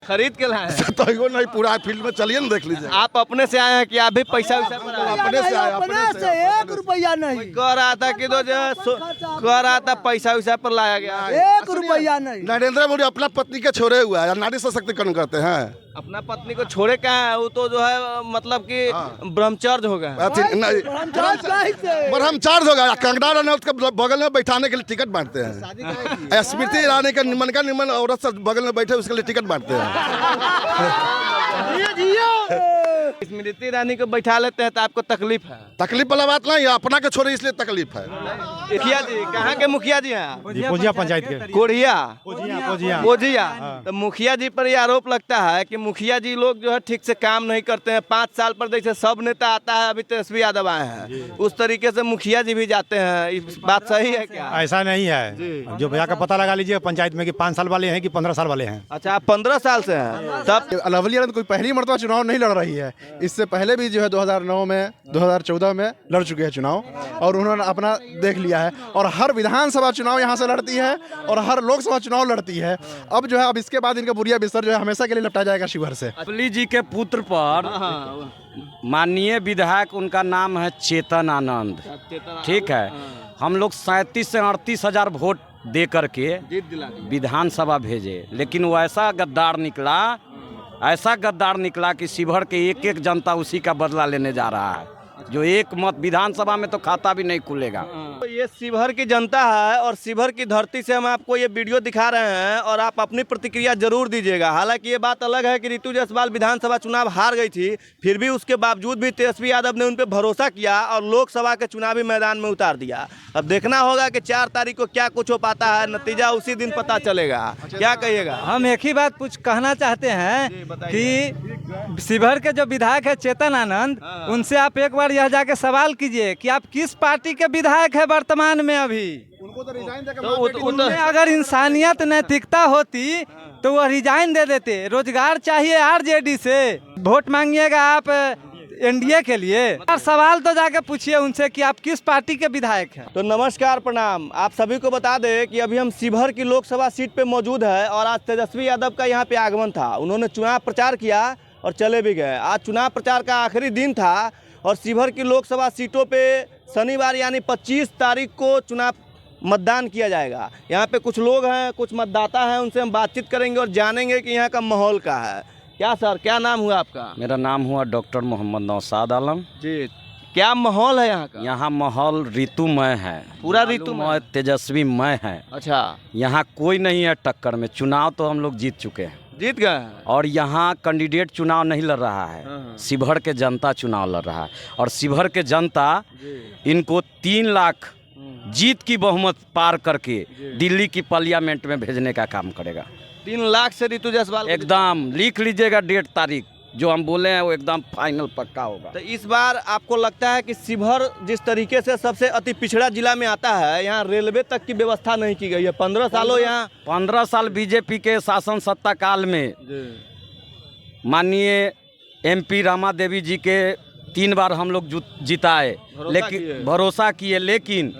खरीद के लाए हैं? तो एगो नहीं, पूरा फील्ड में चलिए ना, देख लीजिए। आप अपने से आए हैं कि आप भी पैसा वैसा पर आए हैं? अपने से आए, अपने से 1 रुपया नहीं, कह रहा था कि कह रहा था पैसा वैसा पर लाया गया है। 1 रुपया नहीं। नरेंद्र मोदी अपना पत्नी के छोड़े हुआ है, नारी सशक्तिकरण करते हैं। अपना पत्नी को छोड़े कहाँ है? वो तो जो है मतलब कि ब्रह्मचर्य हो गया। ब्रह्मचार्ज होगा। कंगना रनौत के बगल में बैठाने के लिए टिकट बांटते हैं। स्मृति ईरानी का निमन औरत सब बगल में बैठे उसके लिए टिकट बांटते हैं। स्मृति ईरानी को बैठा लेते हैं तो आपको तकलीफ है? तकलीफ वाला बात नहीं है, अपना के छोड़े इसलिए तकलीफ है। मुखिया जी कहाँ के मुखिया जी हैं? पोजिया पंचायत के कोढ़िया पोजिया। हाँ। तो मुखिया जी पर ये आरोप लगता है कि मुखिया जी लोग जो है ठीक से काम नहीं करते हैं। 5 साल पर जैसे सब नेता आता है, अभी तेजस्वी यादव आए हैं, उस तरीके से मुखिया जी भी जाते हैं। इस बात सही है क्या? ऐसा नहीं है, जो भैया का पता लगा लीजिए पंचायत में कि 5 साल वाले हैं कि 15 साल वाले हैं। अच्छा, आप 15 साल से हैं तब? लवली आनंद कोई पहली मरतबा चुनाव नहीं लड़ रही है। इससे पहले भी जो है 2009 में 2014 में लड़ चुके हैं चुनाव, और उन्होंने अपना देख लिया है। और हर विधानसभा चुनाव यहाँ से लड़ती है और हर लोकसभा चुनाव लड़ती है। अब जो है, अब इसके बाद इनका बुरिया बिस्तर जो है हमेशा के लिए लपटा जाएगा शिवहर से। लवली जी के पुत्र पर माननीय विधायक, उनका नाम है चेतन आनंद, ठीक है। हम लोग 37 से 38 हजार वोट दे करके विधानसभा भेजे, लेकिन वो ऐसा गद्दार निकला कि शिवहर के एक एक जनता उसी का बदला लेने जा रहा है। जो एक मत विधानसभा में तो खाता भी नहीं खुलेगा। तो ये शिवहर की जनता है और शिवहर की धरती से हम आपको ये वीडियो दिखा रहे हैं और आप अपनी प्रतिक्रिया जरूर दीजिएगा। हालांकि ये बात अलग है कि रितु जायसवाल विधानसभा चुनाव हार गई थी, फिर भी उसके बावजूद भी तेजस्वी यादव ने उन पर भरोसा किया और लोकसभा के चुनावी मैदान में उतार दिया। अब देखना होगा कि 4 तारीख को क्या कुछ हो पाता है, नतीजा उसी दिन पता चलेगा। क्या कहिएगा? हम एक ही बात कहना चाहते हैं कि शिवहर के जो विधायक है चेतन आनंद, उनसे आप एक बार यह जाके सवाल कीजिए कि आप किस पार्टी के विधायक है वर्तमान में। अभी उनको तो रिजाइन देकर उनमें अगर इंसानियत नैतिकता होती तो वह रिजाइन दे देते। रोजगार चाहिए आरजेडी से, वोट मांगिएगा आप एनडीए के लिए। और सवाल तो जाके पूछिए उनसे कि आप किस पार्टी के विधायक हैं। तो नमस्कार, प्रणाम। आप सभी को बता दें कि अभी हम शिवहर की लोकसभा सीट पे मौजूद है और आज तेजस्वी यादव का यहाँ पे आगमन था। उन्होंने चुनाव प्रचार किया और चले भी गए। आज चुनाव प्रचार का आखिरी दिन था और शिवहर की लोकसभा सीटों पे शनिवार यानी 25 तारीख को चुनाव मतदान किया जाएगा। यहाँ पे कुछ लोग हैं, कुछ मतदाता हैं, उनसे हम बातचीत करेंगे और जानेंगे कि यहाँ का माहौल क्या है। क्या सर, क्या नाम हुआ आपका? मेरा नाम हुआ डॉक्टर मोहम्मद नौशाद आलम जी। क्या माहौल है यहाँ का? यहाँ माहौल ऋतुमय है, पूरा ऋतुमय, तेजस्वीमय है। अच्छा, यहाँ कोई नहीं है टक्कर में। चुनाव तो हम लोग जीत चुके हैं, जीत गए हैं। और यहाँ कैंडिडेट चुनाव नहीं लड़ रहा है, शिवहर के जनता चुनाव लड़ रहा है। और शिवहर के जनता इनको 3 लाख जीत की बहुमत पार करके दिल्ली की पार्लियामेंट में भेजने का काम करेगा। 3 लाख से रितु जायसवाल एकदम लिख लीजिएगा डेट तारीख, जो हम बोले हैं वो एकदम फाइनल पक्का होगा। तो इस बार आपको लगता है कि शिवहर जिस तरीके से सबसे अति पिछड़ा जिला में आता है, यहाँ रेलवे तक की व्यवस्था नहीं की गई है? 15 सालों यहाँ 15 साल बीजेपी के शासन सत्ता काल में माननीय MP रामा देवी जी के 3 बार हम लोग जिताए, लेकिन भरोसा किए, लेकिन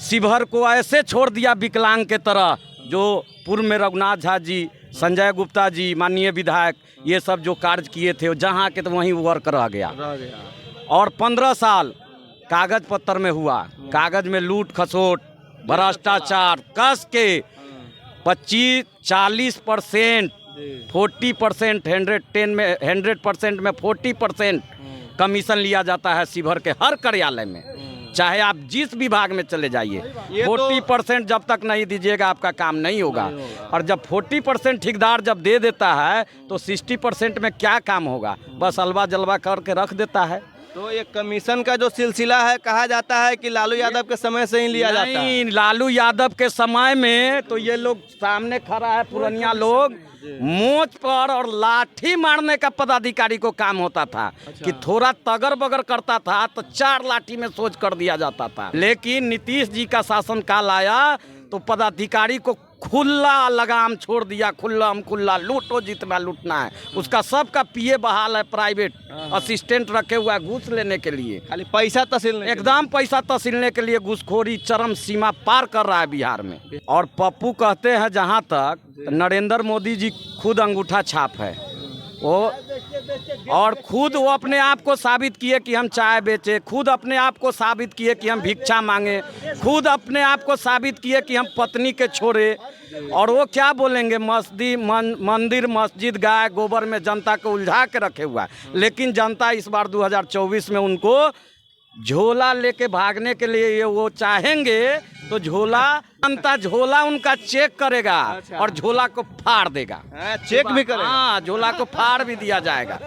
शिवहर को ऐसे छोड़ दिया विकलांग के तरह। जो पूर्व में रघुनाथ झा जी, संजय गुप्ता जी, माननीय विधायक, ये सब जो कार्य किए थे जहाँ के तो वहीं वर्क रह गया। और 15 साल कागज पत्तर में हुआ, कागज में लूट खसोट भ्रष्टाचार कस के 25-40%, 40%, 100% में 40% कमीशन लिया जाता है शिवहर के हर कार्यालय में, चाहे आप जिस विभाग में चले जाइए। 40% जब तक नहीं दीजिएगा आपका काम नहीं होगा। और जब 40% ठेकेदार जब दे देता है तो 60% में क्या काम होगा? बस अलवा जलवा करके रख देता है। तो ये कमीशन का जो सिलसिला है, कहा जाता है कि लालू यादव के समय से ही लिया जाता है। नहीं, लालू यादव के समय में तो ये लोग सामने खड़ा है, पुरानिया लोग, मोच पर और लाठी मारने का पदाधिकारी को काम होता था। कि थोड़ा तगर बगर करता था तो 4 लाठी में सोच कर दिया जाता था। लेकिन नीतीश जी का शासन काल आया तो पदाधिकारी को खुला लगाम छोड़ दिया, खुला लूटो जितना लूटना है। उसका सबका पीए बहाल है, प्राइवेट असिस्टेंट रखे हुआ है घूस लेने के लिए, खाली पैसा तहसील एकदम पैसा तसीलने के लिए घूसखोरी चरम सीमा पार कर रहा है बिहार में। और पप्पू कहते हैं जहाँ तक नरेंद्र मोदी जी खुद अंगूठा छाप है वो, और खुद वो अपने आप को साबित किए कि हम चाय बेचे, खुद अपने आप को साबित किए कि हम भिक्षा मांगे, खुद अपने आप को साबित किए कि हम पत्नी के छोड़े। और वो क्या बोलेंगे, मंदिर मस्जिद गाय गोबर में जनता को उलझा के रखे हुआ है। लेकिन जनता इस बार 2024 में उनको झोला लेके भागने के लिए ये वो चाहेंगे तो जनता झोला उनका चेक करेगा और झोला को फाड़ देगा। चेक भी करेगा। हाँ, झोला को फाड़ भी दिया जाएगा।